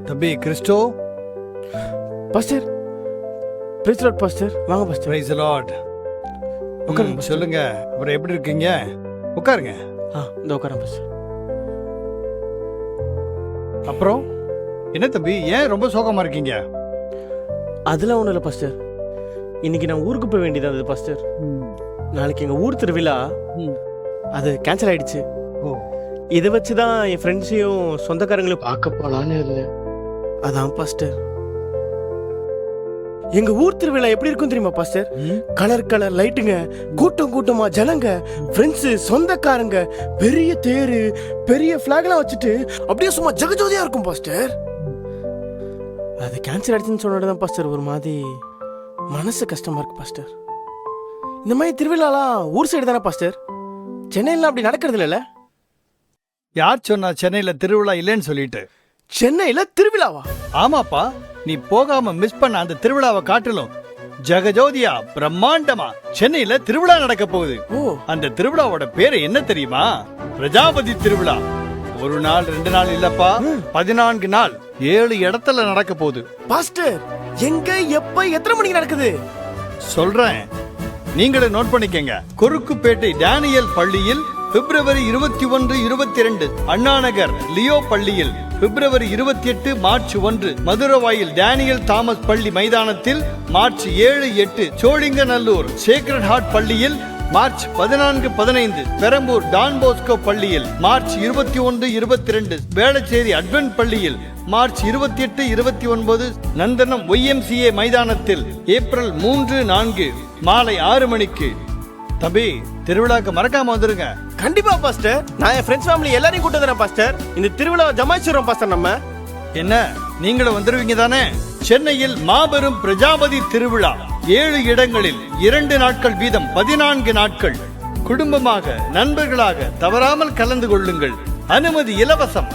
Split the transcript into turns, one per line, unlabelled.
தம்பி Christo.
Pastor, praise lord pastor. வாங்க pastor.
Praise lord. உட்காருங்க. சொல்லுங்க, அப்புறம் எப்படி இருக்கீங்க? உட்காருங்க.
இந்த உட்காரேன் பாஸ்டர்.
அப்புறம் என்ன தம்பி, ஏன் ரொம்ப சோகமா இருக்கீங்க?
அதெல்லாம் ஒன்றும் இல்லை பாஸ்டர். இன்னைக்கு நான் ஊருக்கு போக வேண்டியது இருந்தது பாஸ்டர். நாளைக்கு எங்கள் ஊர் திருவிழா, அது கேன்சல் ஆயிடுச்சு. இதை வச்சு தான் என் ஃப்ரெண்ட்ஸையும் சொந்தக்காரங்களையும் பார்க்க போகலான்னு இல்லை. அதான் பாஸ்டர். எங்க ஊர் திருவிழா எப்படி இருக்கும் தெரியுமா பாஸ்டர்? கலர் கலர் லைட்டுங்க, கூட்டம் கூட்டமா ஜனங்க, ஃப்ரெண்ட்ஸ், சொந்தக்காரங்க, பெரிய தேரு, பெரிய பிளாக்லாம் வச்சுட்டு அப்படியே சும்மா ஜகஜோதியா இருக்கும் பாஸ்டர். அது கேன்சல் ஆயிடுச்சுன்னு சொன்னதான் பாஸ்டர் ஒரு மாதிரி மனசு கஷ்டமா இருக்கு பாஸ்டர். இந்த மாதிரி திருவிழாலாம் ஊர் சைடு தானே பாஸ்டர், சென்னையில அப்படி நடக்கிறது இல்ல.
யார் சொன்னா சென்னையில திருவிழா இல்லைன்னு சொல்லிட்டு?
சென்னையில திருவிழாவா?
ஆமாப்பா, நீ போகாம மிஸ் பண்ண அந்த திருவிழாவை காட்டிலும் ஜெகஜோதியா பிரம்மாண்டமா சென்னையில திருவிழா நடக்க போகுது. அந்த திருவிழாவோட பேரு என்ன தெரியுமா? பிரஜாபதி திருவிழா. ஒரு நாள் 2 நாள் இல்லப்பா, 14 நாள் 7 இடத்துல நடக்க போகுது.
பாஸ்டர், எங்க, எப்ப, எத்தனை மணிக்கு நடக்குது?
சொல்றேன், நீங்களே நோட் பண்ணிக்கங்க. குறுக்குப்பேட்டை டேனியல் பள்ளியில் பிப்ரவரி 21, 22. அண்ணாநகர் லியோ பள்ளியில் பிப்ரவரி 28, மார்ச் 1. மதுரவாயில் டேனியல் தாமஸ் பள்ளி மைதானத்தில் மார்ச் 7, 8. சோழிங்கநல்லூர் சேக்ரட் ஹார்ட் பள்ளியில் மார்ச் 14, 15. பெரம்பூர் டான் போஸ்கோ பள்ளியில் மார்ச் 21, 22. வேளச்சேரி அட்வென்ட் பள்ளியில் மார்ச் 28, 29. நந்தனம் YMCA மைதானத்தில் ஏப்ரல் 3, 4 மாலை 6 மணிக்கு. தம்பி, திருவிழாக்கு மறக்காம வந்துருங்க.
கண்டிப்பா பாஸ்டர். நான் என் ஃப்ரெண்ட்ஸ் ஃபேமிலி எல்லாரையும் கூட்டு வரேன் பாஸ்டர். இந்த திருவிழா ஜமாய்ச்சிரோம் பாஸ்டர். நம்ம
என்ன, நீங்களும் வந்துருவீங்க தானே? சென்னையில் மாபெரும் பிரஜாபதி திருவிழா 7 இடங்களில் 2 நாட்கள் வீதம் 14 நாட்கள். குடும்பமாக, நண்பர்களாக தவறாமல் கலந்து கொள்ளுங்கள். அனுமதி இலவசம்.